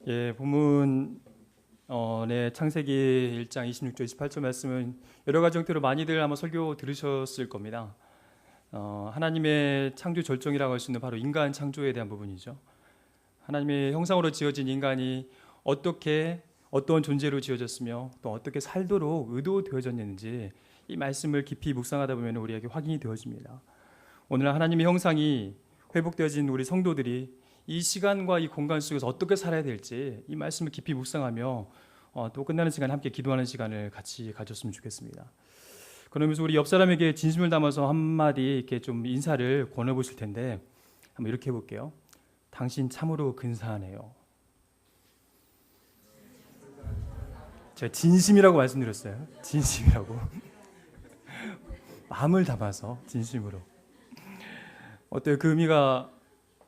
예, 본문 네, 창세기 1장 26절 28절 말씀은 여러 가지 형태로 많이들 아마 설교 들으셨을 겁니다. 하나님의 창조 절정이라고 할 수 있는 바로 인간 창조에 대한 부분이죠. 하나님의 형상으로 지어진 인간이 어떻게 어떤 존재로 지어졌으며 또 어떻게 살도록 의도되어졌는지 이 말씀을 깊이 묵상하다 보면 우리에게 확인이 되어집니다. 오늘 하나님의 형상이 회복되어진 우리 성도들이 이 시간과 이 공간 속에서 어떻게 살아야 될지 이 말씀을 깊이 묵상하며 또 끝나는 시간에 함께 기도하는 시간을 같이 가졌으면 좋겠습니다. 그러면서 우리 옆 사람에게 진심을 담아서 한마디 이렇게 좀 인사를 권해보실 텐데 한번 이렇게 해볼게요. 당신 참으로 근사하네요. 제가 진심이라고 말씀드렸어요. 진심이라고. 마음을 담아서 진심으로. 어때요? 그 의미가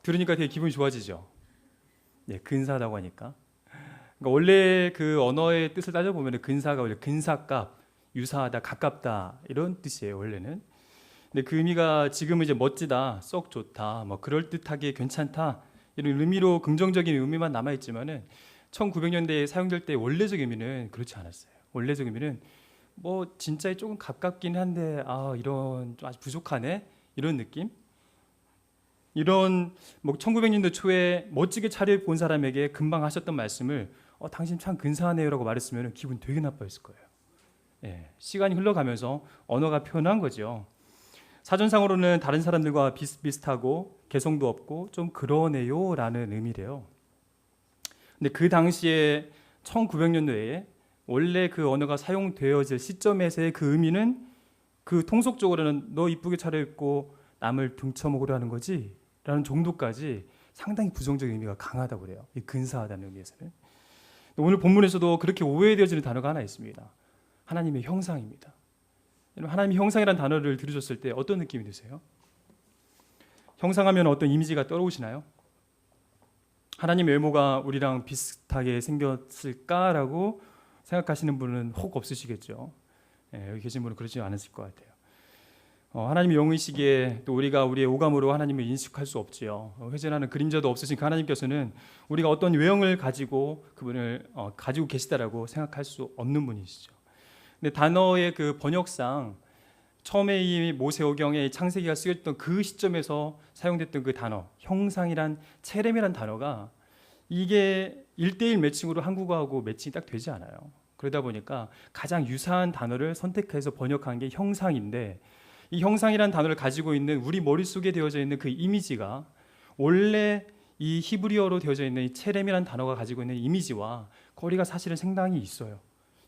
들으니까 되게 기분이 좋아지죠. 예, 근사하다고 하니까. 그러니까 원래 그 언어의 뜻을 따져보면 근사가 원래 근사값, 유사하다, 가깝다 이런 뜻이에요. 원래는. 근데 그 의미가 지금은 이제 멋지다, 썩 좋다, 뭐 그럴듯하게 괜찮다 이런 의미로 긍정적인 의미만 남아 있지만은 1900년대에 사용될 때 원래적 의미는 그렇지 않았어요. 원래적 의미는 뭐 진짜 조금 가깝긴 한데 이런 좀 아주 부족하네 이런 느낌. 이런 뭐 1900년대 초에 멋지게 차려입은 사람에게 금방 하셨던 말씀을 당신 참 근사하네요라고 말했으면 기분 되게 나빠했을 거예요. 예, 시간이 흘러가면서 언어가 표현한 거죠. 사전상으로는 다른 사람들과 비슷비슷하고 개성도 없고 좀 그러네요라는 의미래요. 근데 그 당시에 1900년도에 원래 그 언어가 사용되어질 시점에서의 그 의미는 그 통속적으로는 너 이쁘게 차려입고 남을 등쳐먹으려는 거지? 라는 정도까지 상당히 부정적인 의미가 강하다고 그래요. 이 근사하다는 의미에서는. 오늘 본문에서도 그렇게 오해되어지는 단어가 하나 있습니다. 하나님의 형상입니다. 하나님의 형상이라는 단어를 들으셨을 때 어떤 느낌이 드세요? 형상하면 어떤 이미지가 떠오르시나요? 하나님의 외모가 우리랑 비슷하게 생겼을까라고 생각하시는 분은 혹 없으시겠죠. 여기 계신 분은 그러지 않으실 것 같아요. 하나님의 영이시기에 또 우리가 우리의 오감으로 하나님을 인식할 수 없지요. 회전하는 그림자도 없으신 그 하나님께서는 우리가 어떤 외형을 가지고 그분을 가지고 계시다라고 생각할 수 없는 분이시죠. 근데 단어의 그 번역상 처음에 이 모세오경에 창세기가 쓰였던 그 시점에서 사용됐던 그 단어 형상이란 체렘이란 단어가 이게 1:1 매칭으로 한국어하고 매칭이 딱 되지 않아요. 그러다 보니까 가장 유사한 단어를 선택해서 번역한 게 형상인데 이 형상이라는 단어를 가지고 있는 우리 머릿속에 되어져 있는 그 이미지가 원래 이 히브리어로 되어져 있는 이 체렘이라는 단어가 가지고 있는 이미지와 거리가 사실은 상당히 있어요.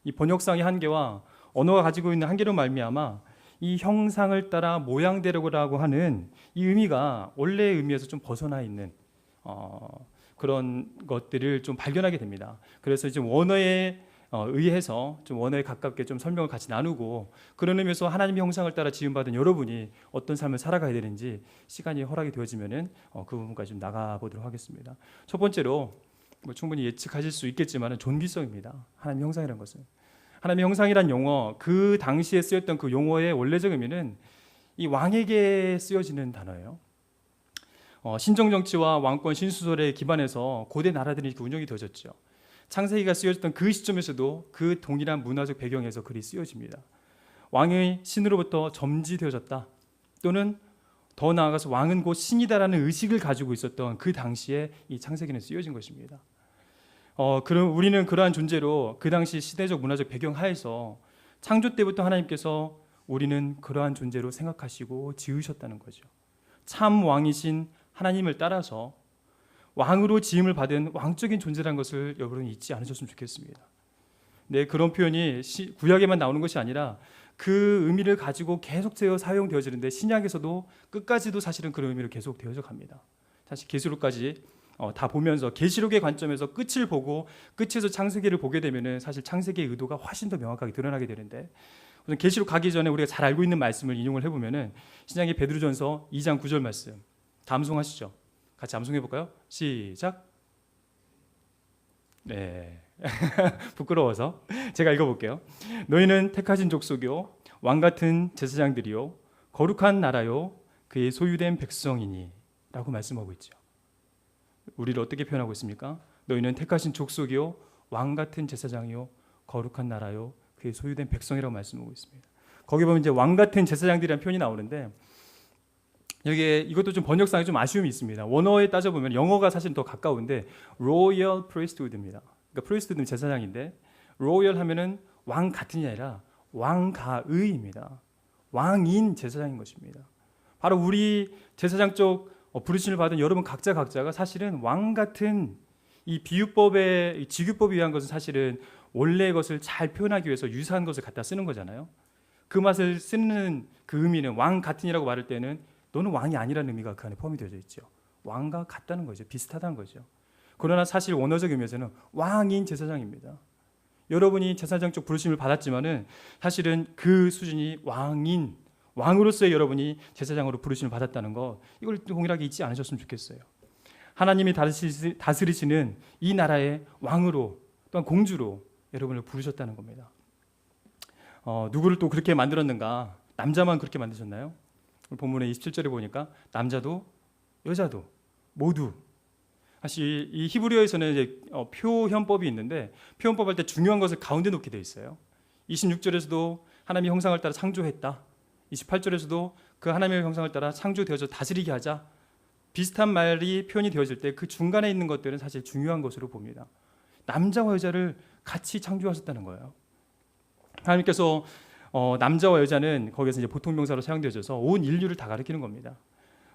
이 번역상의 한계와 언어가 가지고 있는 한계로 말미암아 이 형상을 따라 모양대로라고 하는 이 의미가 원래의 의미에서 좀 벗어나 있는 그런 것들을 좀 발견하게 됩니다. 그래서 지금 원어에 의해서 좀 원어에 가깝게 좀 설명을 같이 나누고 그런 의미에서 하나님의 형상을 따라 지음받은 여러분이 어떤 삶을 살아가야 되는지 시간이 허락이 되어지면은 그 부분까지 좀 나가보도록 하겠습니다. 첫 번째로 뭐 충분히 예측하실 수 있겠지만 존귀성입니다. 하나님의 형상이라는 것은 하나님의 형상이란 용어 그 당시에 쓰였던 그 용어의 원래적 의미는 이 왕에게 쓰여지는 단어예요. 신정 정치와 왕권 신수설에 기반해서 고대 나라들이 이렇게 운영이 되어졌죠. 창세기가 쓰여졌던 그 시점에서도 그 동일한 문화적 배경에서 글이 쓰여집니다. 왕의 신으로부터 점지되어졌다 또는 더 나아가서 왕은 곧 신이다라는 의식을 가지고 있었던 그 당시에 이 창세기는 쓰여진 것입니다. 그럼 우리는 그러한 존재로 그 당시 시대적 문화적 배경 하에서 창조 때부터 하나님께서 우리는 그러한 존재로 생각하시고 지으셨다는 거죠. 참 왕이신 하나님을 따라서 왕으로 지음을 받은 왕적인 존재라는 것을 여러분 잊지 않으셨으면 좋겠습니다. 네, 그런 표현이 구약에만 나오는 것이 아니라 그 의미를 가지고 계속되어 사용되어지는데 신약에서도 끝까지도 사실은 그런 의미로 계속 되어져 갑니다. 사실 계시록까지 다 보면서 계시록의 관점에서 끝을 보고 끝에서 창세기를 보게 되면은 사실 창세기의 의도가 훨씬 더 명확하게 드러나게 되는데 우선 계시록 가기 전에 우리가 잘 알고 있는 말씀을 인용을 해보면은 신약의 베드로전서 2장 9절 말씀 다 암송하시죠. 같이 암송해 볼까요? 시작. 네. 부끄러워서 제가 읽어볼게요. 너희는 택하신 족속이요 왕 같은 제사장들이요 거룩한 나라요 그의 소유된 백성이니 라고 말씀하고 있죠. 우리를 어떻게 표현하고 있습니까? 너희는 택하신 족속이요 왕 같은 제사장이요 거룩한 나라요 그의 소유된 백성이라고 말씀하고 있습니다. 거기 보면 이제 왕 같은 제사장들이라는 표현이 나오는데 여기에 이것도 좀 번역상에 좀 아쉬움이 있습니다. 원어에 따져보면 영어가 사실 더 가까운데 royal priesthood입니다. 그러니까 priesthood는 제사장인데 royal 하면은 왕 같은이 아니라 왕가의입니다. 왕인 제사장인 것입니다. 바로 우리 제사장 쪽 부르심을 받은 여러분 각자가 사실은 왕 같은 이 비유법의 직유법에 의한 것은 사실은 원래의 것을 잘 표현하기 위해서 유사한 것을 갖다 쓰는 거잖아요. 그 맛을 쓰는 그 의미는 왕 같은이라고 말할 때는 너는 왕이 아니라는 의미가 그 안에 포함이 되어 있죠. 왕과 같다는 거죠. 비슷하다는 거죠. 그러나 사실 원어적 의미에서는 왕인 제사장입니다. 여러분이 제사장 쪽 부르심을 받았지만은 사실은 그 수준이 왕으로서의 여러분이 제사장으로 부르심을 받았다는 것, 이걸 동일하게 잊지 않으셨으면 좋겠어요. 하나님이 다스리시는 이 나라의 왕으로 또한 공주로 여러분을 부르셨다는 겁니다. 누구를 또 그렇게 만들었는가? 남자만 그렇게 만드셨나요? 본문의 27절에 보니까 남자도 여자도 모두. 사실 이 히브리어에서는 이제 표현법이 있는데 표현법 할 때 중요한 것을 가운데 놓게 돼 있어요. 26절에서도 하나님의 형상을 따라 창조했다. 28절에서도 그 하나님의 형상을 따라 창조되어져 다스리게 하자. 비슷한 말이 표현이 되어질 때 그 중간에 있는 것들은 사실 중요한 것으로 봅니다. 남자와 여자를 같이 창조하셨다는 거예요. 하나님께서 남자와 여자는 거기에서 이제 보통 명사로 사용되어져서 온 인류를 다 가리키는 겁니다.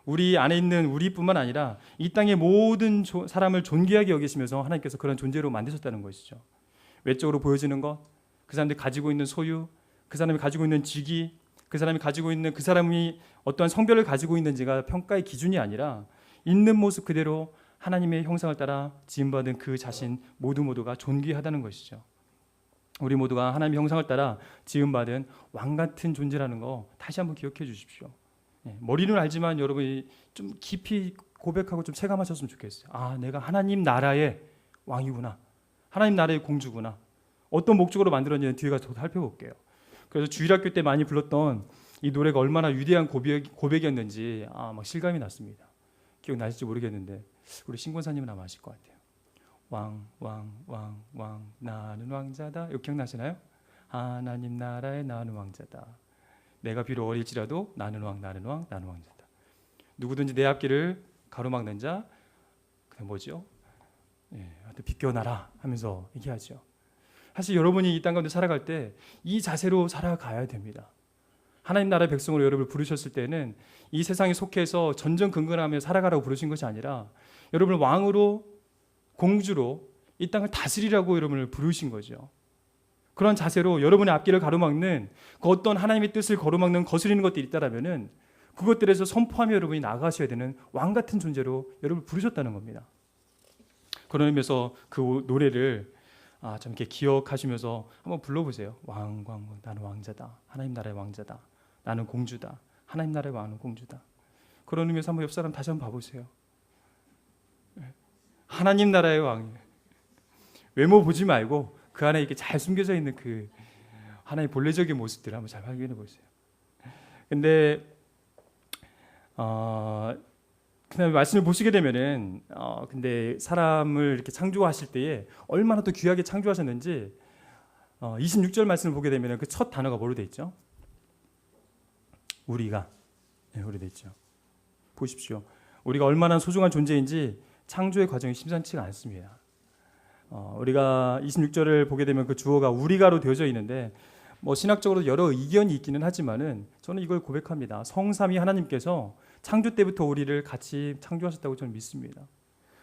우리 안에 있는 우리뿐만 아니라 이 땅의 모든 사람을 존귀하게 여기시면서 하나님께서 그런 존재로 만드셨다는 것이죠. 외적으로 보여지는 것, 그 사람들이 가지고 있는 소유, 그 사람이 가지고 있는 직위, 그 사람이 가지고 있는 그 사람이 어떠한 성별을 가지고 있는지가 평가의 기준이 아니라 있는 모습 그대로 하나님의 형상을 따라 지음받은 그 자신 모두가 존귀하다는 것이죠. 우리 모두가 하나님의 형상을 따라 지음받은 왕같은 존재라는 거 다시 한번 기억해 주십시오. 머리는 알지만 여러분이 좀 깊이 고백하고 좀 체감하셨으면 좋겠어요. 아, 내가 하나님 나라의 왕이구나. 하나님 나라의 공주구나. 어떤 목적으로 만들었는지는 뒤에 가서 살펴볼게요. 그래서 주일학교 때 많이 불렀던 이 노래가 얼마나 위대한 고백이었는지 막 실감이 났습니다. 기억나실지 모르겠는데 우리 신권사님은 아마 아실 것 같아요. 왕 나는 왕자다. 이거 기억나시나요? 하나님 나라의 나는 왕자다. 내가 비록 어릴지라도 나는 왕자다. 누구든지 내 앞길을 가로막는 자 그냥 뭐죠? 비껴나라 하면서 얘기하죠. 사실 여러분이 이 땅 가운데 살아갈 때 이 자세로 살아가야 됩니다. 하나님 나라의 백성으로 여러분을 부르셨을 때는 이 세상에 속해서 전전긍긍하며 살아가라고 부르신 것이 아니라 여러분을 왕으로 공주로 이 땅을 다스리라고 여러분을 부르신 거죠. 그런 자세로 여러분의 앞길을 가로막는 그 어떤 하나님의 뜻을 가로막는 거스리는 것들이 있다라면은 그것들에서 선포하며 여러분이 나아가셔야 되는 왕 같은 존재로 여러분을 부르셨다는 겁니다. 그런 의미에서 그 노래를 좀 이렇게 기억하시면서 한번 불러보세요. 나는 왕자다. 하나님 나라의 왕자다. 나는 공주다. 하나님 나라의 왕은 공주다. 그런 의미에서 한번 옆 사람 다시 한번 봐보세요. 하나님 나라의 왕. 외모 보지 말고 그 안에 이렇게 잘 숨겨져 있는 그 하나의 본래적인 모습들을 한번 잘 확인해 보세요. 근데 그다음에 말씀을 보시게 되면은 근데 사람을 이렇게 창조하실 때에 얼마나 또 귀하게 창조하셨는지 26절 말씀을 보게 되면은 그 첫 단어가 뭐로 돼 있죠? 우리가 우리 돼 있죠. 보십시오. 우리가 얼마나 소중한 존재인지 창조의 과정이 심상치가 않습니다. 우리가 26절을 보게 되면 그 주어가 우리가로 되어져 있는데 신학적으로 여러 의견이 있기는 하지만은 저는 이걸 고백합니다. 성삼위 하나님께서 창조 때부터 우리를 같이 창조하셨다고 저는 믿습니다.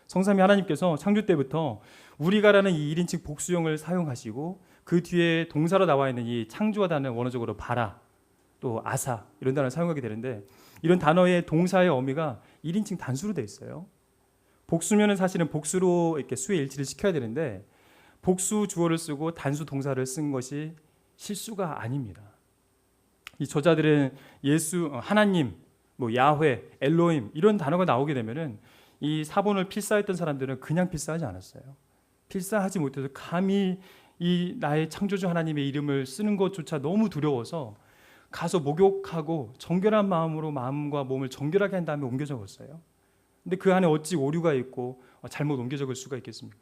성삼위 하나님께서 창조 때부터 우리가라는 이 1인칭 복수형을 사용하시고 그 뒤에 동사로 나와 있는 이 창조하다는 원어적으로 바라 또 아사 이런 단어를 사용하게 되는데 이런 단어의 동사의 어미가 1인칭 단수로 되어 있어요. 복수면은 사실은 복수로 이렇게 수의 일치를 시켜야 되는데 복수 주어를 쓰고 단수 동사를 쓴 것이 실수가 아닙니다. 이 저자들은 하나님, 야훼, 엘로힘 이런 단어가 나오게 되면은 이 사본을 필사했던 사람들은 그냥 필사하지 않았어요. 필사하지 못해서 감히 이 나의 창조주 하나님의 이름을 쓰는 것조차 너무 두려워서 가서 목욕하고 정결한 마음으로 마음과 몸을 정결하게 한 다음에 옮겨 적었어요. 근데 그 안에 어찌 오류가 있고 잘못 옮겨 적을 수가 있겠습니까?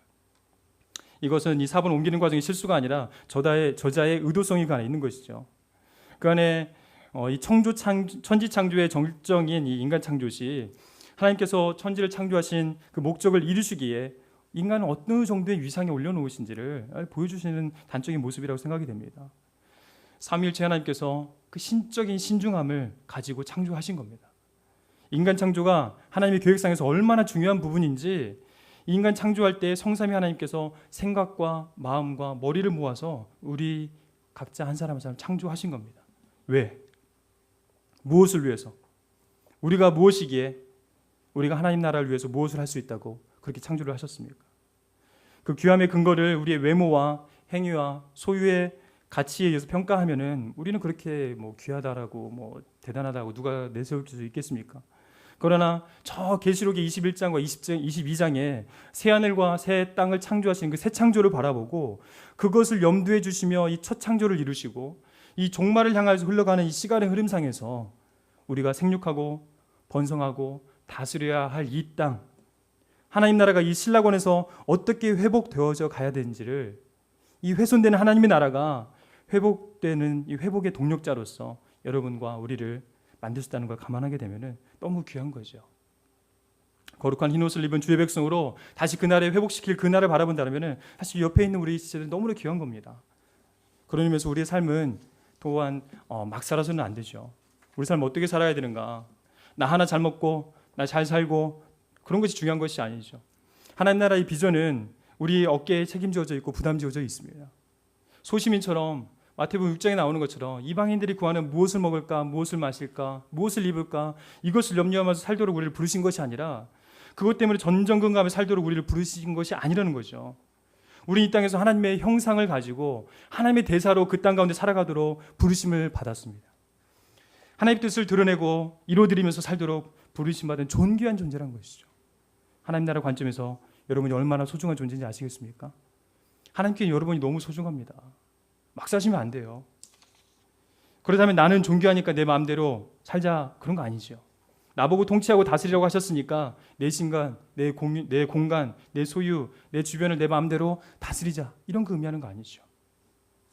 이것은 이 사본을 옮기는 과정이 실수가 아니라 저자의 의도성이 그 안에 있는 것이죠. 그 안에 이 천지 창조의 정정인 이 인간 창조시 하나님께서 천지를 창조하신 그 목적을 이루시기에 인간은 어느 정도의 위상에 올려놓으신지를 보여주시는 단적인 모습이라고 생각이 됩니다. 삼위일체 하나님께서 그 신적인 신중함을 가지고 창조하신 겁니다. 인간 창조가 하나님의 계획상에서 얼마나 중요한 부분인지 인간 창조할 때 성삼위 하나님께서 생각과 마음과 머리를 모아서 우리 각자 한 사람 한 사람 창조하신 겁니다. 왜? 무엇을 위해서? 우리가 무엇이기에 우리가 하나님 나라를 위해서 무엇을 할 수 있다고 그렇게 창조를 하셨습니까? 그 귀함의 근거를 우리의 외모와 행위와 소유의 가치에 의해서 평가하면은 우리는 그렇게 뭐 귀하다라고 뭐 대단하다고 누가 내세울 수 있겠습니까? 그러나 저 계시록의 21장과 22장에 새 하늘과 새 땅을 창조하신 그 새 창조를 바라보고 그것을 염두에 주시며 이 첫 창조를 이루시고 이 종말을 향해서 흘러가는 이 시간의 흐름상에서 우리가 생육하고 번성하고 다스려야 할 이 땅, 하나님 나라가 이 신라권에서 어떻게 회복되어져 가야 되는지를 이 훼손되는 하나님의 나라가 회복되는 이 회복의 동력자로서 여러분과 우리를 만드셨다는 걸 감안하게 되면 너무 귀한 거죠. 거룩한 흰옷을 입은 주의 백성으로 다시 그 날에 회복시킬 그 날을 바라본다면 사실 옆에 있는 우리 지체들 너무나 귀한 겁니다. 그런 의미에서 우리의 삶은 또한 막 살아서는 안 되죠. 우리 삶 어떻게 살아야 되는가? 나 하나 잘 먹고 나 잘 살고 그런 것이 중요한 것이 아니죠. 하나님 나라의 비전은 우리 어깨에 책임져져 있고 부담져져 있습니다. 소시민처럼 마태복음 6장에 나오는 것처럼 이방인들이 구하는 무엇을 먹을까, 무엇을 마실까, 무엇을 입을까 이것을 염려하면서 살도록 우리를 부르신 것이 아니라 그것 때문에 전전긍긍하며 살도록 우리를 부르신 것이 아니라는 거죠. 우리 이 땅에서 하나님의 형상을 가지고 하나님의 대사로 그 땅 가운데 살아가도록 부르심을 받았습니다. 하나님의 뜻을 드러내고 이루어드리면서 살도록 부르심받은 존귀한 존재란 것이죠. 하나님 나라 관점에서 여러분이 얼마나 소중한 존재인지 아시겠습니까? 하나님께 여러분이 너무 소중합니다. 막 사시면 안 돼요. 그렇다면 나는 존귀하니까 내 마음대로 살자 그런 거 아니죠. 나보고 통치하고 다스리라고 하셨으니까 내 신간, 내 공간, 내 소유, 내 주변을 내 마음대로 다스리자 이런 거 의미하는 거 아니죠.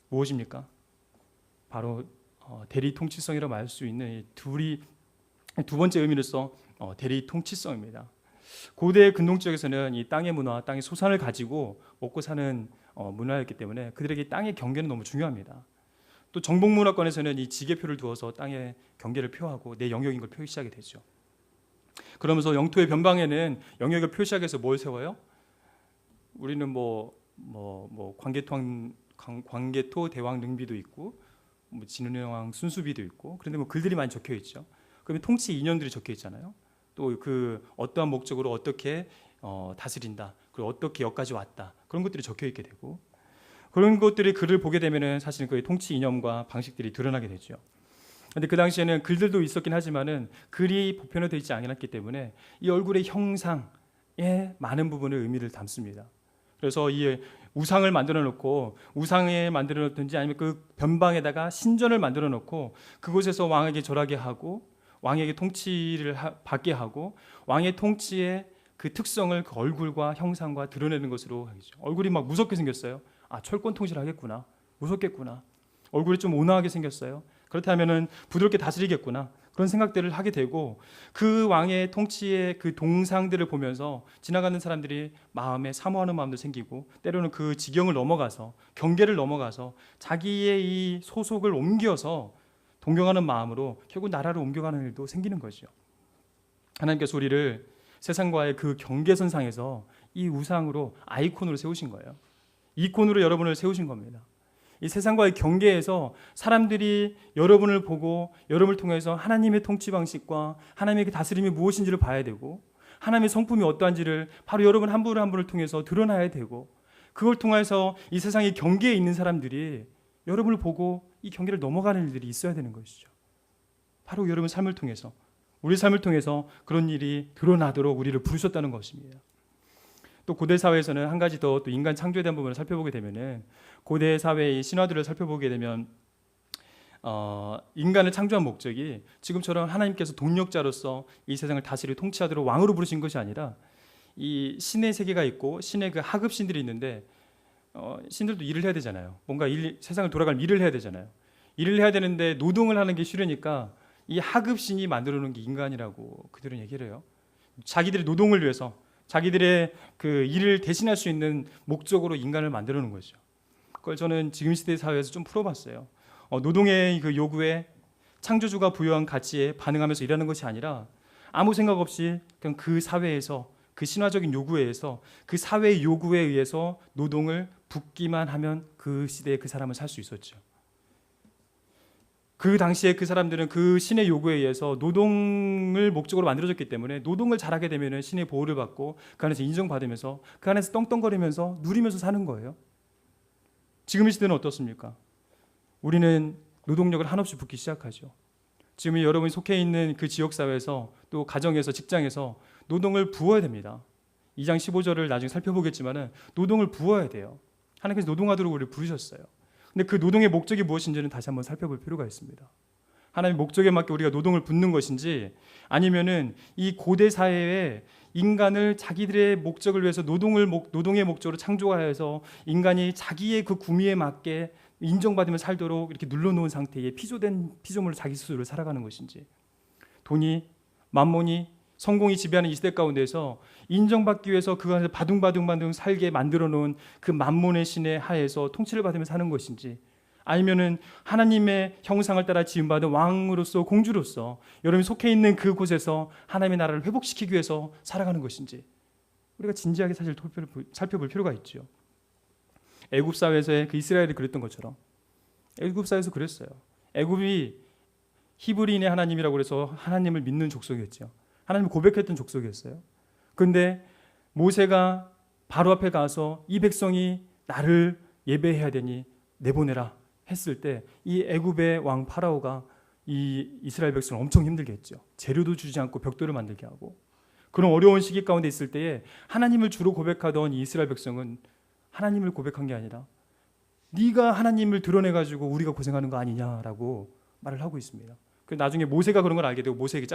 무엇입니까? 바로 대리 통치성이라고 말할 수 있는 두 번째 의미로서 대리 통치성입니다. 고대 근동 지역에서는 이 땅의 문화, 땅의 소산을 가지고 먹고 사는 문화였기 때문에 그들에게 땅의 경계는 너무 중요합니다. 또 정복문화권에서는 이 지계표를 두어서 땅의 경계를 표하고 내 영역인 걸 표시하게 되죠. 그러면서 영토의 변방에는 영역을 표시하기 위해서 뭘 세워요? 우리는 광개토 대왕 능비도 있고 진흥왕 순수비도 있고 그런데 글들이 많이 적혀 있죠. 그러면 통치 이념들이 적혀 있잖아요. 또 그 어떠한 목적으로 어떻게 다스린다, 그리고 어떻게 여기까지 왔다 그런 것들이 적혀 있게 되고 그런 것들이 글을 보게 되면은 사실은 그의 통치 이념과 방식들이 드러나게 되죠. 그런데 그 당시에는 글들도 있었긴 하지만은 글이 보편화되어 있지 않았기 때문에 이 얼굴의 형상에 많은 부분의 의미를 담습니다. 그래서 이 우상을 만들어 놓고 우상에 만들어 놓든지 아니면 그 변방에다가 신전을 만들어 놓고 그곳에서 왕에게 절하게 하고 왕에게 통치를 받게 하고 왕의 통치의 그 특성을 그 얼굴과 형상과 드러내는 것으로 하겠죠. 얼굴이 막 무섭게 생겼어요. 아, 철권 통치를 하겠구나. 무섭겠구나. 얼굴이 좀 온화하게 생겼어요. 그렇다면은 부드럽게 다스리겠구나. 그런 생각들을 하게 되고 그 왕의 통치의 그 동상들을 보면서 지나가는 사람들이 마음에 사모하는 마음도 생기고 때로는 그 지경을 넘어가서 경계를 넘어가서 자기의 이 소속을 옮겨서 동경하는 마음으로 결국 나라를 옮겨가는 일도 생기는 거죠. 하나님께서 우리를 세상과의 그 경계선상에서 이 우상으로 아이콘으로 세우신 거예요. 이콘으로 여러분을 세우신 겁니다. 이 세상과의 경계에서 사람들이 여러분을 보고 여러분을 통해서 하나님의 통치 방식과 하나님의 그 다스림이 무엇인지를 봐야 되고 하나님의 성품이 어떠한지를 바로 여러분 한 분을 한 분을 통해서 드러나야 되고 그걸 통해서 이 세상의 경계에 있는 사람들이 여러분을 보고 이 경계를 넘어가는 일들이 있어야 되는 것이죠. 바로 여러분 삶을 통해서 우리 삶을 통해서 그런 일이 드러나도록 우리를 부르셨다는 것입니다. 또 고대 사회에서는 한 가지 더 또 인간 창조에 대한 부분을 살펴보게 되면은 고대 사회의 신화들을 살펴보게 되면 인간을 창조한 목적이 지금처럼 하나님께서 동력자로서 이 세상을 다스리고 통치하도록 왕으로 부르신 것이 아니라 이 신의 세계가 있고 신의 그 하급신들이 있는데 신들도 일을 해야 되잖아요. 뭔가 세상을 돌아갈 일을 해야 되잖아요. 일을 해야 되는데 노동을 하는 게 싫으니까 이 하급신이 만들어 놓은 게 인간이라고 그들은 얘기를 해요. 자기들의 노동을 위해서 자기들의 그 일을 대신할 수 있는 목적으로 인간을 만들어 놓은 거죠. 그걸 저는 지금 시대 사회에서 좀 풀어봤어요. 노동의 그 요구에 창조주가 부여한 가치에 반응하면서 일하는 것이 아니라 아무 생각 없이 그냥 그 사회에서 그 신화적인 요구에 의해서 그 사회의 요구에 의해서 노동을 붓기만 하면 그 시대에 그 사람은 살 수 있었죠. 그 당시에 그 사람들은 그 신의 요구에 의해서 노동을 목적으로 만들어졌기 때문에 노동을 잘하게 되면 신의 보호를 받고 그 안에서 인정받으면서 그 안에서 떵떵거리면서 누리면서 사는 거예요. 지금 이 시대는 어떻습니까? 우리는 노동력을 한없이 붓기 시작하죠. 지금 여러분이 속해 있는 그 지역사회에서 또 가정에서 직장에서 노동을 부어야 됩니다. 2장 15절을 나중에 살펴보겠지만 노동을 부어야 돼요. 하나님께서 노동하도록 우리를 부르셨어요. 근데 그 노동의 목적이 무엇인지는 다시 한번 살펴볼 필요가 있습니다. 하나님의 목적에 맞게 우리가 노동을 붓는 것인지 아니면은 이 고대 사회에 인간을 자기들의 목적을 위해서 노동의 목적으로 창조하여서 인간이 자기의 그 구미에 맞게 인정받으며 살도록 이렇게 눌러놓은 상태에 피조된 피조물로 자기 스스로 살아가는 것인지 돈이 만몬이 성공이 지배하는 이 시대 가운데서 인정받기 위해서 그 안에서 바둥바둥 살게 만들어 놓은 그 만몬의 신의 하에서 통치를 받으며 사는 것인지 아니면은 하나님의 형상을 따라 지음받은 왕으로서 공주로서 여러분이 속해 있는 그곳에서 하나님의 나라를 회복시키기 위해서 살아가는 것인지 우리가 진지하게 사실 살펴볼 필요가 있죠. 애굽 사회에서의 그 이스라엘이 그랬던 것처럼 애굽 사회에서 그랬어요. 애굽이 히브리인의 하나님이라고 그래서 하나님을 믿는 족속이었죠. 하나님을 고백했던 족속이었어요. 그런데 모세가 바로 앞에 가서 이 백성이 나를 예배해야 되니 내보내라 했을 때 이 애굽의 왕 파라오가 이 이스라엘 백성을 엄청 힘들게 했죠. 재료도 주지 않고 벽돌을 만들게 하고 그런 어려운 시기 가운데 있을 때에 하나님을 주로 고백하던 이 이스라엘 백성은 하나님을 고백한 게 아니라 네가 하나님을 드러내가지고 우리가 고생하는 거 아니냐라고 말을 하고 있습니다. 그래서 나중에 모세가 그런 걸 알게 되고 모세에게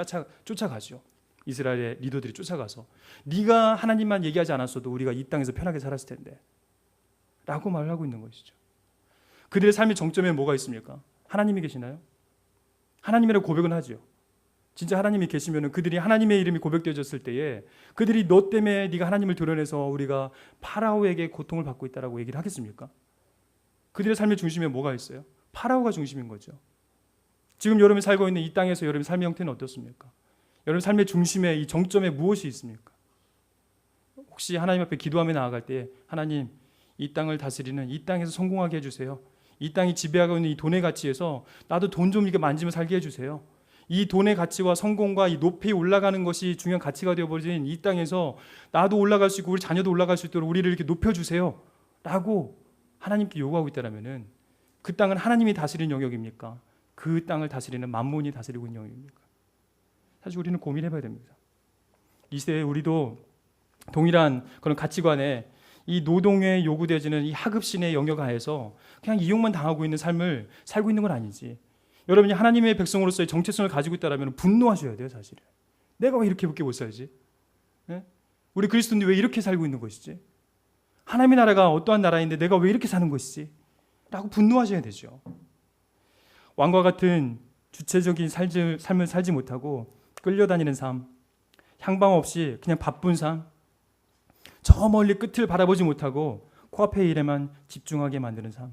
쫓아가죠. 이스라엘의 리더들이 쫓아가서 네가 하나님만 얘기하지 않았어도 우리가 이 땅에서 편하게 살았을 텐데 라고 말을 하고 있는 것이죠. 그들의 삶의 정점에 뭐가 있습니까? 하나님이 계시나요? 하나님이라고 고백은 하죠. 진짜 하나님이 계시면 그들이 하나님의 이름이 고백되어졌을 때에 그들이 너 때문에 네가 하나님을 드러내서 우리가 파라오에게 고통을 받고 있다라고 얘기를 하겠습니까? 그들의 삶의 중심에 뭐가 있어요? 파라오가 중심인 거죠. 지금 여러분이 살고 있는 이 땅에서 여러분의 삶의 형태는 어떻습니까? 여러분 삶의 중심에 이 정점에 무엇이 있습니까? 혹시 하나님 앞에 기도하며 나아갈 때 하나님 이 땅을 다스리는 이 땅에서 성공하게 해주세요. 이 땅이 지배하고 있는 이 돈의 가치에서 나도 돈 좀 이렇게 만지며 살게 해주세요. 이 돈의 가치와 성공과 이 높이 올라가는 것이 중요한 가치가 되어버린 이 땅에서 나도 올라갈 수 있고 우리 자녀도 올라갈 수 있도록 우리를 이렇게 높여주세요 라고 하나님께 요구하고 있다면 그 땅은 하나님이 다스리는 영역입니까? 그 땅을 다스리는 만몬이 다스리고 있는 영역입니까? 사실 우리는 고민해봐야 됩니다. 이 시대에 우리도 동일한 그런 가치관에 이 노동에 요구되어지는 이 하급신의 영역 하에서 그냥 이용만 당하고 있는 삶을 살고 있는 건 아니지. 여러분이 하나님의 백성으로서의 정체성을 가지고 있다면 분노하셔야 돼요. 사실은 내가 왜 이렇게밖에 못 살지? 네? 우리 그리스도인들이 왜 이렇게 살고 있는 것이지? 하나님의 나라가 어떠한 나라인데 내가 왜 이렇게 사는 것이지? 라고 분노하셔야 되죠. 왕과 같은 주체적인 삶을 살지 못하고 끌려다니는 삶, 향방 없이 그냥 바쁜 삶, 저 멀리 끝을 바라보지 못하고 코앞의 일에만 집중하게 만드는 삶,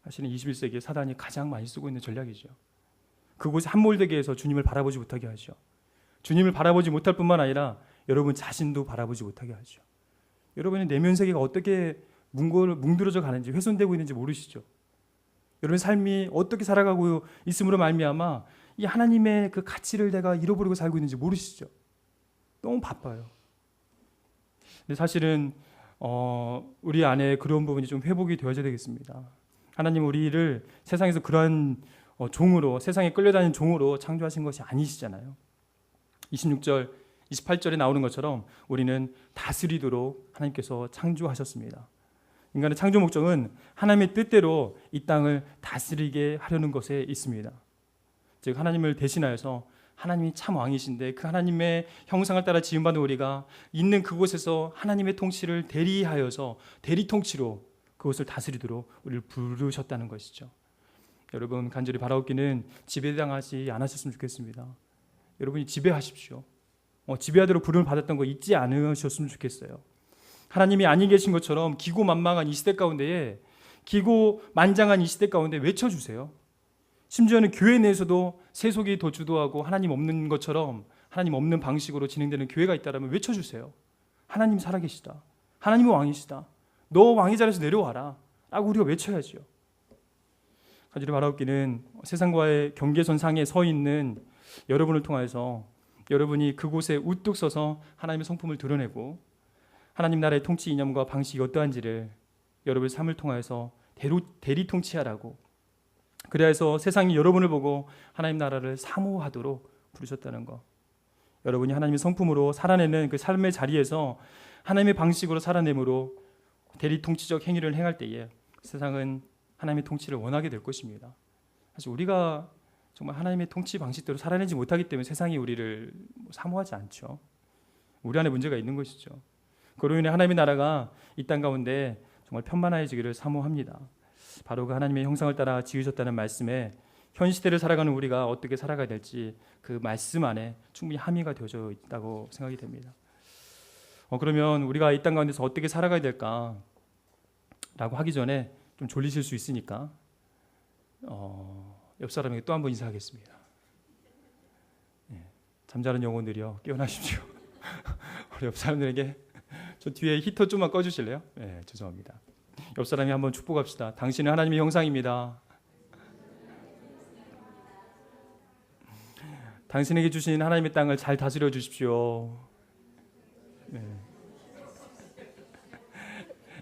사실은 21세기에 사단이 가장 많이 쓰고 있는 전략이죠. 그곳에 함몰되게 해서 주님을 바라보지 못하게 하죠. 주님을 바라보지 못할 뿐만 아니라 여러분 자신도 바라보지 못하게 하죠. 여러분의 내면 세계가 어떻게 뭉들어져 가는지, 훼손되고 있는지 모르시죠. 여러분 삶이 어떻게 살아가고 있음으로 말미암아 이 하나님의 그 가치를 내가 잃어버리고 살고 있는지 모르시죠. 너무 바빠요. 근데 사실은 우리 안에 그런 부분이 좀 회복이 되어야 되겠습니다. 하나님 우리를 세상에서 그러한 종으로, 세상에 끌려다니는 종으로 창조하신 것이 아니시잖아요. 26절, 28절에 나오는 것처럼 우리는 다스리도록 하나님께서 창조하셨습니다. 인간의 창조 목적은 하나님의 뜻대로 이 땅을 다스리게 하려는 것에 있습니다. 즉 하나님을 대신하여서 하나님이 참 왕이신데 그 하나님의 형상을 따라 지음받은 우리가 있는 그곳에서 하나님의 통치를 대리하여서 대리 통치로 그것을 다스리도록 우리를 부르셨다는 것이죠. 여러분, 간절히 바라옵기는 지배당하지 않으셨으면 좋겠습니다. 여러분이 지배하십시오. 지배하도록 부름을 받았던 거 잊지 않으셨으면 좋겠어요. 하나님이 아니 계신 것처럼 기고만망한 이 시대 가운데에, 기고만장한 이 시대 가운데 외쳐주세요. 심지어는 교회 내에서도 세속이 더 주도하고 하나님 없는 것처럼, 하나님 없는 방식으로 진행되는 교회가 있다면 외쳐주세요. 하나님 살아계시다. 하나님은 왕이시다. 너 왕의 자리에서 내려와라 라고 우리가 외쳐야죠. 간절히 바라옵기는 세상과의 경계선 상에 서 있는 여러분을 통해서 여러분이 그곳에 우뚝 서서 하나님의 성품을 드러내고 하나님 나라의 통치 이념과 방식이 어떠한지를 여러분의 삶을 통해서 대리 통치하라고, 그래야 해서 세상이 여러분을 보고 하나님 나라를 사모하도록 부르셨다는 것. 여러분이 하나님의 성품으로 살아내는 그 삶의 자리에서 하나님의 방식으로 살아내므로 대리 통치적 행위를 행할 때에 세상은 하나님의 통치를 원하게 될 것입니다. 사실 우리가 정말 하나님의 통치 방식대로 살아내지 못하기 때문에 세상이 우리를 사모하지 않죠. 우리 안에 문제가 있는 것이죠. 그로 인해 하나님의 나라가 이 땅 가운데 정말 편만해지기를 사모합니다. 바로 그 하나님의 형상을 따라 지으셨다는 말씀에 현 시대를 살아가는 우리가 어떻게 살아가야 될지 그 말씀 안에 충분히 함의가 되어져 있다고 생각이 됩니다. 그러면 우리가 이 땅 가운데서 어떻게 살아가야 될까? 라고 하기 전에 좀 졸리실 수 있으니까 옆 사람에게 또 한 번 인사하겠습니다. 잠자는 영혼들이요, 깨어나십시오. 우리 옆 사람들에게 저 뒤에 히터 좀만 꺼주실래요? 죄송합니다. 옆 사람이 한번 축복합시다. 당신은 하나님의 형상입니다. 당신에게 주신 하나님의 땅을 잘 다스려 주십시오.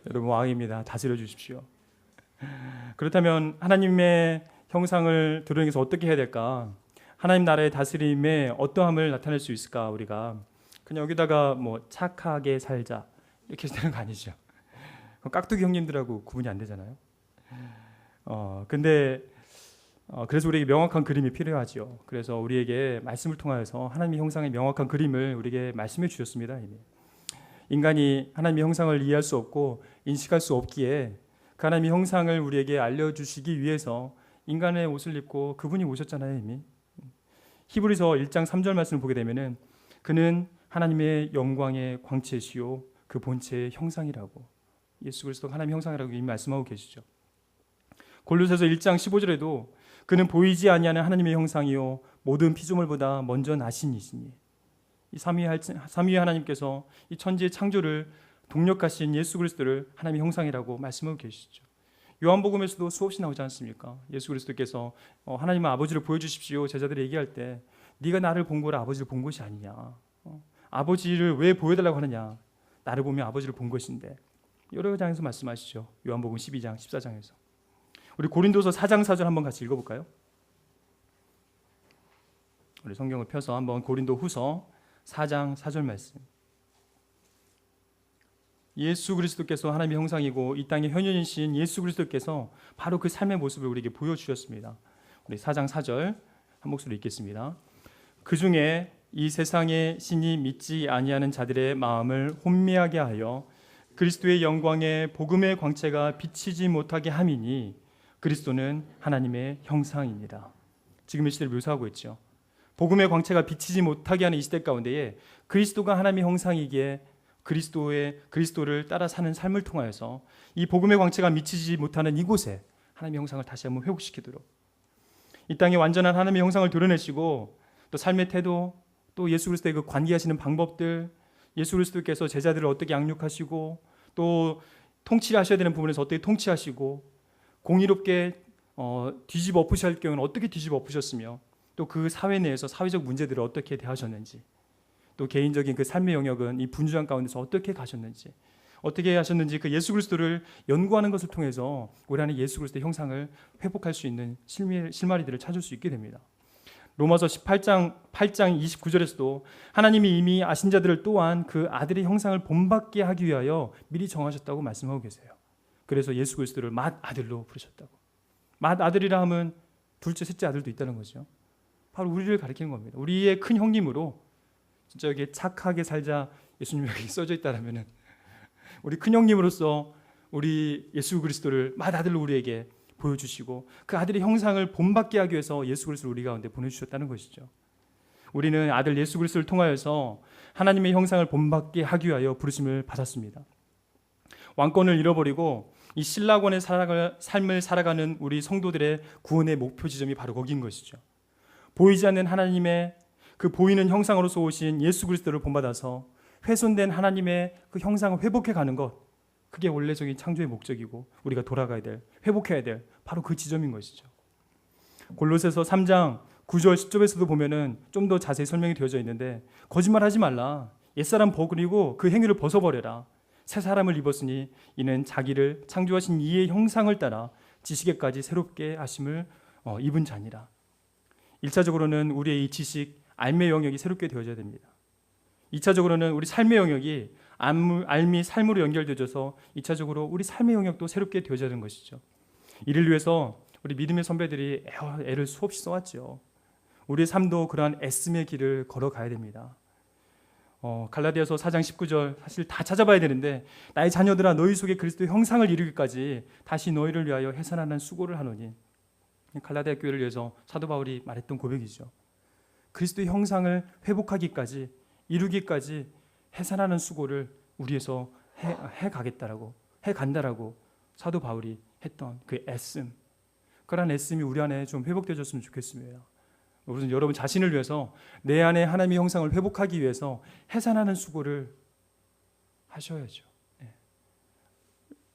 여러분, 왕입니다. 다스려 주십시오. 그렇다면 하나님의 형상을 드러내기 위해서 어떻게 해야 될까? 하나님 나라의 다스림에 어떠함을 나타낼 수 있을까? 우리가 그냥 여기다가 뭐 착하게 살자 이렇게 되는 거 아니죠. 깍두기 형님들하고 구분이 안 되잖아요. 그래서 우리에게 명확한 그림이 필요하죠. 그래서 우리에게 말씀을 통하여서 하나님의 형상의 명확한 그림을 우리에게 말씀해 주셨습니다. 이미. 인간이 하나님의 형상을 이해할 수 없고 인식할 수 없기에 그 하나님의 형상을 우리에게 알려주시기 위해서 인간의 옷을 입고 그분이 오셨잖아요. 이미. 히브리서 1장 3절 말씀을 보게 되면은 그는 하나님의 영광의 광채시요 그 본체의 형상이라고, 예수 그리스도가 하나님의 형상이라고 이미 말씀하고 계시죠. 골로새서 1장 15절에도 그는 보이지 아니하는 하나님의 형상이요 모든 피조물보다 먼저 나신 이시니, 이 삼위의 하나님께서 이 천지의 창조를 동력하신 예수 그리스도를 하나님의 형상이라고 말씀하고 계시죠. 요한복음에서도 수없이 나오지 않습니까? 예수 그리스도께서 하나님의 아버지를 보여주십시오 제자들이 얘기할 때 네가 나를 본 거라 아버지를 본 것이 아니냐, 아버지를 왜 보여달라고 하느냐, 나를 보면 아버지를 본 것인데, 여러 장에서 말씀하시죠. 요한복음 12장 14장에서. 우리 고린도서 4장 4절 한번 같이 읽어볼까요? 우리 성경을 펴서 한번 고린도 후서 4장 4절 말씀. 예수 그리스도께서 하나님의 형상이고 이 땅의 현현이신 예수 그리스도께서 바로 그 삶의 모습을 우리에게 보여주셨습니다. 우리 4장 4절 한 목소리로 읽겠습니다. 그 중에 이 세상의 신이 믿지 아니하는 자들의 마음을 혼미하게 하여 그리스도의 영광의 복음의 광채가 비치지 못하게 함이니 그리스도는 하나님의 형상입니다. 지금 이 시대를 묘사하고 있죠. 복음의 광채가 비치지 못하게 하는 이 시대 가운데에 그리스도가 하나님의 형상이기에 그리스도를 따라 사는 삶을 통하여서 이 복음의 광채가 미치지 못하는 이곳에 하나님의 형상을 다시 한번 회복시키도록, 이 땅에 완전한 하나님의 형상을 드러내시고 또 삶의 태도, 또 예수 그리스도의 그 관계하시는 방법들, 예수 그리스도께서 제자들을 어떻게 양육하시고 또 통치하셔야 되는 부분에서 어떻게 통치하시고 공의롭게 뒤집어 엎으셔야 할 경우는 어떻게 뒤집어 엎으셨으며 또 그 사회 내에서 사회적 문제들을 어떻게 대하셨는지, 또 개인적인 그 삶의 영역은 이 분주한 가운데서 어떻게 가셨는지, 어떻게 하셨는지 그 예수 그리스도를 연구하는 것을 통해서 우리 안에 예수 그리스도의 형상을 회복할 수 있는 실마리들을 찾을 수 있게 됩니다. 로마서 8장 29절에서도 하나님이 이미 아신 자들을 또한 그 아들의 형상을 본받게 하기 위하여 미리 정하셨다고 말씀하고 계세요. 그래서 예수 그리스도를 맏아들로 부르셨다고. 맏아들이라 하면 둘째, 셋째 아들도 있다는 거죠. 바로 우리를 가리키는 겁니다. 우리의 큰 형님으로, 진짜 여기에 착하게 살자 예수님 여기 써져 있다라면은 우리 큰 형님으로서 우리 예수 그리스도를 맏아들로 우리에게 보여주시고 그 아들의 형상을 본받게 하기 위해서 예수 그리스도를 우리 가운데 보내주셨다는 것이죠. 우리는 아들 예수 그리스도를 통하여서 하나님의 형상을 본받게 하기 위하여 부르심을 받았습니다. 왕권을 잃어버리고 이 신라권의 삶을 살아가는 우리 성도들의 구원의 목표 지점이 바로 거기인 것이죠. 보이지 않는 하나님의 그 보이는 형상으로서 오신 예수 그리스도를 본받아서 훼손된 하나님의 그 형상을 회복해 가는 것, 그게 원래적인 창조의 목적이고 우리가 돌아가야 될, 회복해야 될 바로 그 지점인 것이죠. 골로새서 3장 9절 10절에서도 보면은 좀 더 자세히 설명이 되어져 있는데, 거짓말하지 말라. 옛사람 버리고 그 행위를 벗어버려라. 새 사람을 입었으니 이는 자기를 창조하신 이의 형상을 따라 지식에까지 새롭게 하심을 입은 자니라. 1차적으로는 우리의 이 지식, 알의 영역이 새롭게 되어져야 됩니다. 2차적으로는 우리 삶의 영역이 알미 삶으로 연결되어져서 2차적으로 우리 삶의 영역도 새롭게 되어져야 되는 것이죠. 이를 위해서 우리 믿음의 선배들이 애를 수없이 써왔죠. 우리의 삶도 그러한 애씀의 길을 걸어가야 됩니다. 갈라디아서 4장 19절 사실 다 찾아봐야 되는데, 나의 자녀들아 너희 속에 그리스도의 형상을 이루기까지 다시 너희를 위하여 해산하는 수고를 하노니, 갈라디아 교회를 위해서 사도 바울이 말했던 고백이죠. 그리스도의 형상을 회복하기까지, 이루기까지 해산하는 수고를 우리에서 해가겠다라고, 해간다라고 사도 바울이 했던 그 애씀, 그런 애씀이 우리 안에 좀 회복되어졌으면 좋겠습니다. 우선 여러분 자신을 위해서 내 안에 하나님의 형상을 회복하기 위해서 해산하는 수고를 하셔야죠.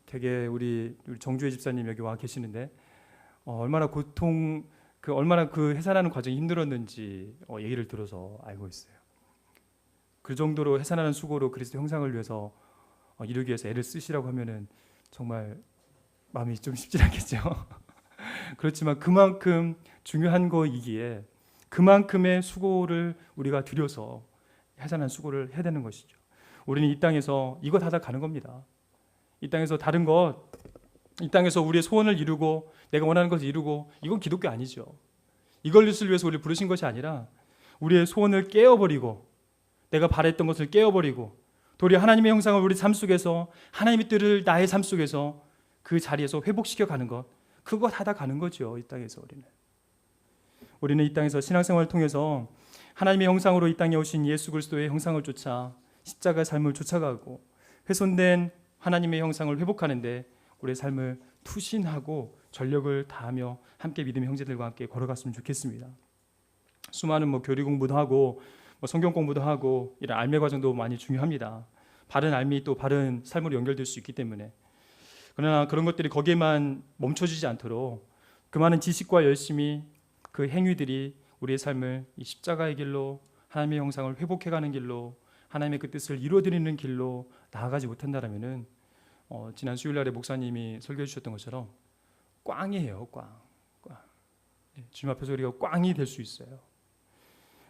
되게 우리 정주혜 집사님 여기 와 계시는데 얼마나 얼마나 그 해산하는 과정이 힘들었는지 얘기를 들어서 알고 있어요. 그 정도로 해산하는 수고로 그리스도 형상을 위해서 이루기 위해서 애를 쓰시라고 하면은 정말 마음이 좀 쉽지 않겠죠. 그렇지만 그만큼 중요한 거이기에 그만큼의 수고를 우리가 들여서 해산한 수고를 해야 되는 것이죠. 우리는 이 땅에서 이것 하다 가는 겁니다. 이 땅에서 다른 것, 이 땅에서 우리의 소원을 이루고 내가 원하는 것을 이루고, 이건 기독교 아니죠. 이것을 위해서 우리를 부르신 것이 아니라 우리의 소원을 깨어버리고, 내가 바랬던 것을 깨어버리고, 도리어 하나님의 형상을 우리 삶 속에서, 하나님의 뜻을 나의 삶 속에서 그 자리에서 회복시켜 가는 것, 그것 하다 가는 거죠. 이 땅에서 우리는 이 땅에서 신앙생활을 통해서 하나님의 형상으로 이 땅에 오신 예수 그리스도의 형상을 쫓아 십자가의 삶을 쫓아가고, 훼손된 하나님의 형상을 회복하는데 우리의 삶을 투신하고 전력을 다하며 함께 믿음의 형제들과 함께 걸어갔으면 좋겠습니다. 수많은 교리 공부도 하고 성경 공부도 하고 이런 알매 과정도 많이 중요합니다. 바른 알미 또 바른 삶으로 연결될 수 있기 때문에. 그러나 그런 것들이 거기에만 멈춰지지 않도록 그 많은 지식과 열심히, 그 행위들이 우리의 삶을 이 십자가의 길로, 하나님의 형상을 회복해가는 길로, 하나님의 그 뜻을 이루어드리는 길로 나아가지 못한다면은 지난 수요일날에 목사님이 설교해 주셨던 것처럼 꽝이에요. 꽝. 주님 앞에서 우리가 꽝이 될 수 있어요.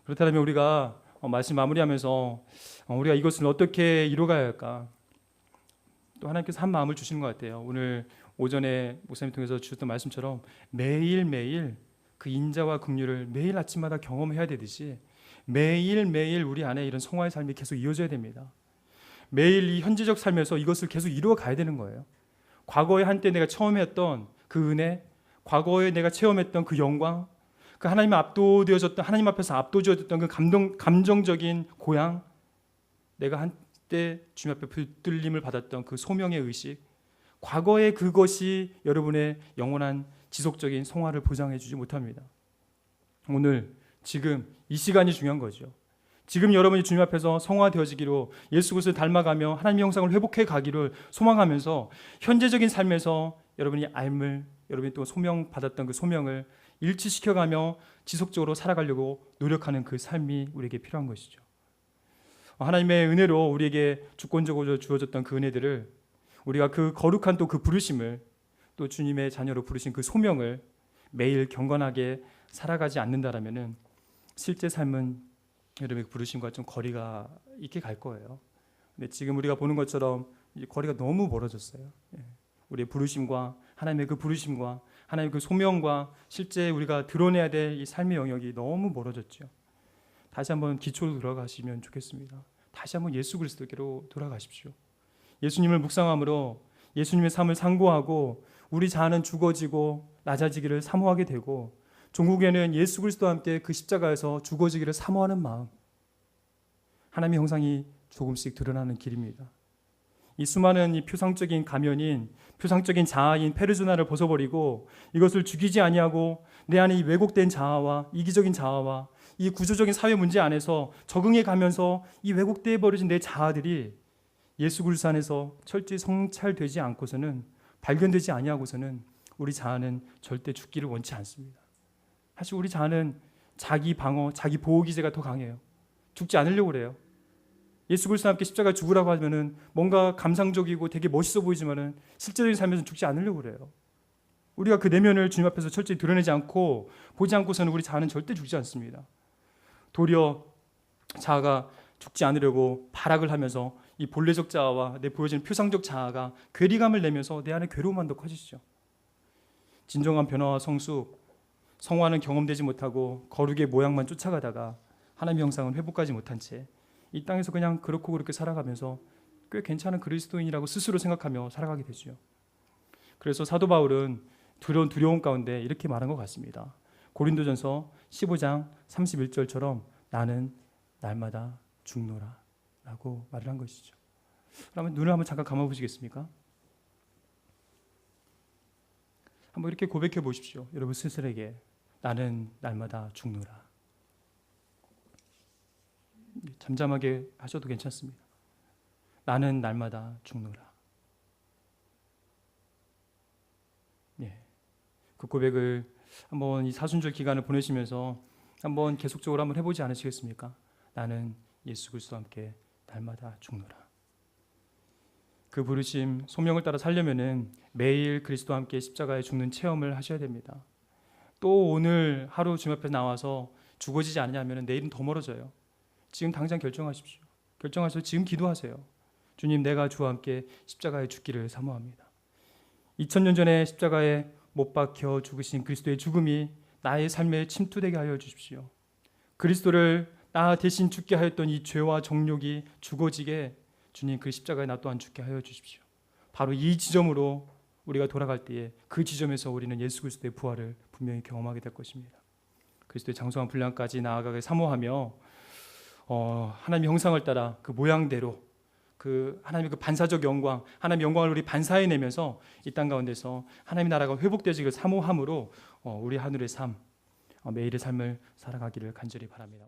그렇다면 우리가 말씀 마무리하면서 우리가 이것을 어떻게 이루어가야 할까? 또 하나님께서 한 마음을 주시는 것 같아요. 오늘 오전에 목사님 통해서 주셨던 말씀처럼 매일매일 그 인자와 긍휼을 매일 아침마다 경험해야 되듯이 매일매일 우리 안에 이런 성화의 삶이 계속 이어져야 됩니다. 매일 이 현재적 삶에서 이것을 계속 이루어 가야 되는 거예요. 과거에 한때 내가 처음 했던 그 은혜, 과거에 내가 체험했던 그 영광, 그 하나님 앞에서 압도되어졌던 그 감정적인 고향, 내가 한때 주님 앞에 붙들림을 받았던 그 소명의 의식, 과거의 그것이 여러분의 영원한 지속적인 성화를 보장해 주지 못합니다. 오늘 지금 이 시간이 중요한 거죠. 지금 여러분이 주님 앞에서 성화되어지기로, 예수 그리스도를 닮아가며 하나님의 형상을 회복해 가기를 소망하면서 현재적인 삶에서 여러분이 여러분이 또 소명 받았던 그 소명을 일치시켜가며 지속적으로 살아가려고 노력하는 그 삶이 우리에게 필요한 것이죠. 하나님의 은혜로 우리에게 주권적으로 주어졌던 그 은혜들을, 우리가 그 거룩한 또 그 부르심을, 또 주님의 자녀로 부르신 그 소명을 매일 경건하게 살아가지 않는다라면은 실제 삶은 여러분의 부르심과 좀 거리가 있게 갈 거예요. 근데 지금 우리가 보는 것처럼 이제 거리가 너무 멀어졌어요. 우리의 부르심과, 하나님의 그 부르심과, 하나님의 그 소명과 실제 우리가 드러내야 될 이 삶의 영역이 너무 멀어졌죠. 다시 한번 기초로 돌아가시면 좋겠습니다. 다시 한번 예수 그리스도께로 돌아가십시오. 예수님을 묵상함으로 예수님의 삶을 상고하고 우리 자아는 죽어지고 낮아지기를 사모하게 되고 종국에는 예수 그리스도와 함께 그 십자가에서 죽어지기를 사모하는 마음, 하나님의 형상이 조금씩 드러나는 길입니다. 이 수많은 이 표상적인 가면인 표상적인 자아인 페르소나를 벗어버리고 이것을 죽이지 아니하고 내 안에 이 왜곡된 자아와 이기적인 자아와 이 구조적인 사회 문제 안에서 적응해 가면서 이 왜곡되어 버려진 내 자아들이 예수 그리스도 안에서 철저히 성찰되지 않고서는, 발견되지 아니하고서는 우리 자아는 절대 죽기를 원치 않습니다. 사실 우리 자아는 자기 방어, 자기 보호 기제가 더 강해요. 죽지 않으려고 그래요. 예수 그리스도와 함께 십자가에 죽으라고 하면은 뭔가 감상적이고 되게 멋있어 보이지만은 실제적인 삶에서는 죽지 않으려고 그래요. 우리가 그 내면을 주님 앞에서 철저히 드러내지 않고 보지 않고서는 우리 자아는 절대 죽지 않습니다. 도리어 자아가 죽지 않으려고 발악을 하면서 이 본래적 자아와 내 보여지는 표상적 자아가 괴리감을 내면서 내 안에 괴로움만 더 커지죠. 진정한 변화와 성숙, 성화는 경험되지 못하고 거룩의 모양만 쫓아가다가 하나님의 형상은 회복하지 못한 채 이 땅에서 그냥 그렇고 그렇게 살아가면서 꽤 괜찮은 그리스도인이라고 스스로 생각하며 살아가게 되죠. 그래서 사도 바울은 두려운 가운데 이렇게 말한 것 같습니다. 고린도전서 15장 31절처럼 나는 날마다 죽노라 라고 말을 한 것이죠. 그러면 눈을 한번 잠깐 감아 보시겠습니까? 한번 이렇게 고백해 보십시오. 여러분 스스로에게 나는 날마다 죽노라. 잠잠하게 하셔도 괜찮습니다. 나는 날마다 죽노라. 예, 그 고백을 한번 이 사순절 기간을 보내시면서 한번 계속적으로 한번 해보지 않으시겠습니까? 나는 예수 그리스도와 함께 날마다 죽노라. 그 부르심, 소명을 따라 살려면은 매일 그리스도와 함께 십자가에 죽는 체험을 하셔야 됩니다. 또 오늘 하루 주님 앞에 나와서 죽어지지 않냐면 내일은 더 멀어져요. 지금 당장 결정하십시오. 결정하셔서 지금 기도하세요. 주님, 내가 주와 함께 십자가에 죽기를 사모합니다. 2000년 전에 십자가에 못 박혀 죽으신 그리스도의 죽음이 나의 삶에 침투되게 하여 주십시오. 그리스도를 나 대신 죽게 하였던 이 죄와 정욕이 죽어지게 주님 그 십자가에 나 또한 죽게 하여 주십시오. 바로 이 지점으로 우리가 돌아갈 때에 그 지점에서 우리는 예수 그리스도의 부활을 분명히 경험하게 될 것입니다. 그리스도의 장성한 분량까지 나아가게 사모하며 하나님의 형상을 따라 그 모양대로 그 하나님의 그 반사적 영광, 하나님의 영광을 우리 반사해내면서 이 땅 가운데서 하나님의 나라가 회복되기를 사모함으로 우리 하늘의 삶, 매일의 삶을 살아가기를 간절히 바랍니다.